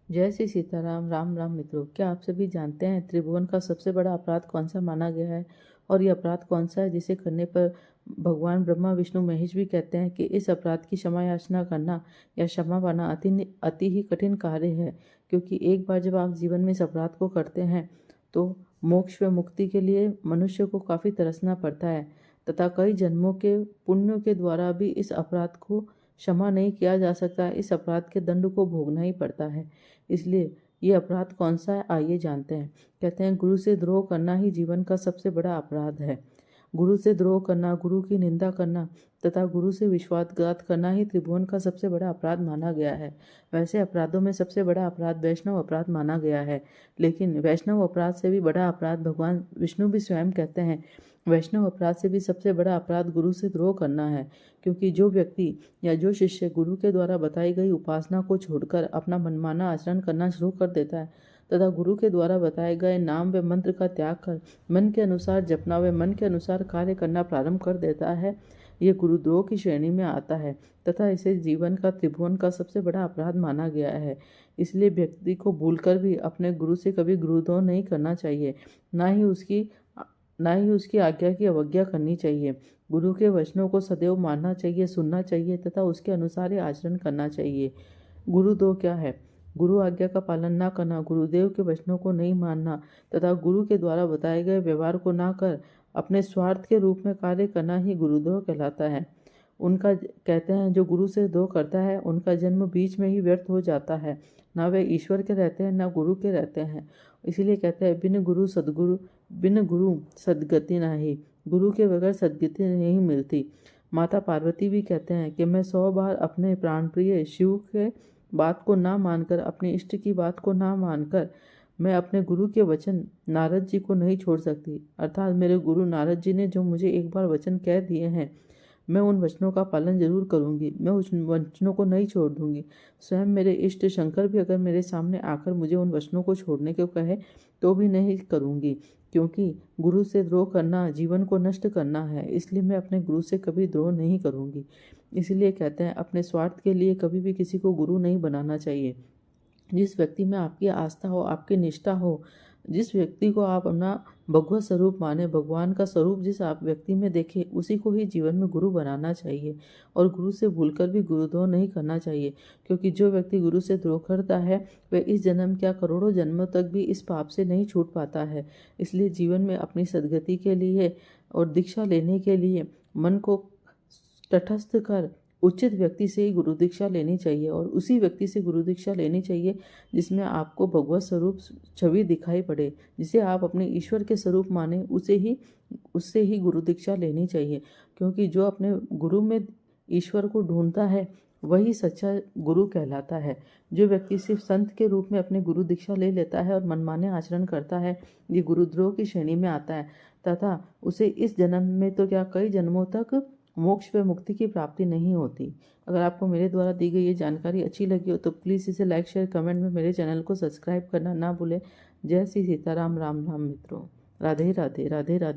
जय श्री सीताराम। राम राम मित्रों, क्या आप सभी जानते हैं त्रिभुवन का सबसे बड़ा अपराध कौन सा माना गया है? और ये अपराध कौन सा है जिसे करने पर भगवान ब्रह्मा विष्णु महेश भी कहते हैं कि इस अपराध की क्षमा याचना करना या क्षमा पाना अति ही कठिन कार्य है। क्योंकि एक बार जब आप जीवन में इस अपराध को करते हैं तो मोक्ष व मुक्ति के लिए मनुष्य को काफ़ी तरसना पड़ता है तथा कई जन्मों के पुण्यों के द्वारा भी इस अपराध को क्षमा नहीं किया जा सकता। इस अपराध के दंड को भोगना ही पड़ता है। इसलिए ये अपराध कौन सा है, आइए जानते हैं। कहते हैं गुरु से द्रोह करना ही जीवन का सबसे बड़ा अपराध है। गुरु से द्रोह करना, गुरु की निंदा करना तथा गुरु से विश्वासघात करना ही त्रिभुवन का सबसे बड़ा अपराध माना गया है। वैसे अपराधों में सबसे बड़ा अपराध वैष्णव अपराध माना गया है, लेकिन वैष्णव अपराध से भी बड़ा अपराध भगवान विष्णु भी स्वयं कहते हैं। वैष्णव अपराध से भी सबसे बड़ा अपराध गुरु से द्रोह करना है। क्योंकि जो व्यक्ति या जो शिष्य गुरु के द्वारा बताई गई उपासना को छोड़कर अपना मनमाना आचरण करना शुरू कर देता है तथा गुरु के द्वारा बताए गए नाम व मंत्र का त्याग कर मन के अनुसार जपना व मन के अनुसार कार्य करना प्रारंभ कर देता है, ये गुरुद्रोह की श्रेणी में आता है तथा इसे जीवन का त्रिभुवन का सबसे बड़ा अपराध माना गया है। इसलिए व्यक्ति को भूलकर भी अपने गुरु से कभी गुरुद्रोह नहीं करना चाहिए, ना ही उसकी आज्ञा की अवज्ञा करनी चाहिए। गुरु के वचनों को सदैव मानना चाहिए, सुनना चाहिए तथा उसके अनुसार ही आचरण करना चाहिए। गुरुद्रोह क्या है? गुरु आज्ञा का पालन ना करना, गुरुदेव के वचनों को नहीं मानना तथा गुरु के द्वारा बताए गए व्यवहार को ना कर अपने स्वार्थ के रूप में कार्य करना ही गुरुद्रोह कहलाता है। उनका कहते हैं जो गुरु से द्रोह करता है उनका जन्म बीच में ही व्यर्थ हो जाता है। ना वे ईश्वर के रहते हैं ना गुरु के रहते हैं। इसीलिए कहते हैं बिन गुरु सदगति नहीं। गुरु के बगैर सदगति नहीं मिलती। माता पार्वती भी कहते हैं कि मैं 100 बार अपने प्राणप्रिय शिव के बात को ना मानकर, अपने इष्ट की बात को ना मानकर मैं अपने गुरु के वचन नारद जी को नहीं छोड़ सकती। अर्थात मेरे गुरु नारद जी ने जो मुझे एक बार वचन कह दिए हैं, मैं उन वचनों का पालन जरूर करूंगी। मैं उस वचनों को नहीं छोड़ दूंगी। स्वयं मेरे इष्ट शंकर भी अगर मेरे सामने आकर मुझे उन वचनों को छोड़ने को कहे तो भी नहीं करूंगी। क्योंकि गुरु से द्रोह करना जीवन को नष्ट करना है, इसलिए मैं अपने गुरु से कभी द्रोह नहीं करूंगी। इसलिए कहते हैं अपने स्वार्थ के लिए कभी भी किसी को गुरु नहीं बनाना चाहिए। जिस व्यक्ति में आपकी आस्था हो, आपकी निष्ठा हो, जिस व्यक्ति को आप अपना भगवत स्वरूप माने, भगवान का स्वरूप जिस आप व्यक्ति में देखे, उसी को ही जीवन में गुरु बनाना चाहिए। और गुरु से भूलकर भी गुरुद्रोह नहीं करना चाहिए। क्योंकि जो व्यक्ति गुरु से द्रोह करता है वह इस जन्म क्या करोड़ों जन्मों तक भी इस पाप से नहीं छूट पाता है। इसलिए जीवन में अपनी सद्गति के लिए और दीक्षा लेने के लिए मन को तटस्थ कर उचित व्यक्ति से ही गुरु दीक्षा लेनी चाहिए। और उसी व्यक्ति से गुरु दीक्षा लेनी चाहिए जिसमें आपको भगवत स्वरूप छवि दिखाई पड़े, जिसे आप अपने ईश्वर के स्वरूप माने, उससे ही गुरु दीक्षा लेनी चाहिए। क्योंकि जो अपने गुरु में ईश्वर को ढूंढता है वही सच्चा गुरु कहलाता है। जो व्यक्ति सिर्फ संत के रूप में अपने गुरु दीक्षा ले लेता है और मनमाने आचरण करता है, ये गुरुद्रोह की श्रेणी में आता है तथा उसे इस जन्म में तो क्या कई जन्मों तक मोक्ष व मुक्ति की प्राप्ति नहीं होती। अगर आपको मेरे द्वारा दी गई ये जानकारी अच्छी लगी हो तो प्लीज़ इसे लाइक शेयर कमेंट में मेरे चैनल को सब्सक्राइब करना ना भूलें। जय श्री सीताराम। राम राम मित्रों। राधे राधे। राधे राधे।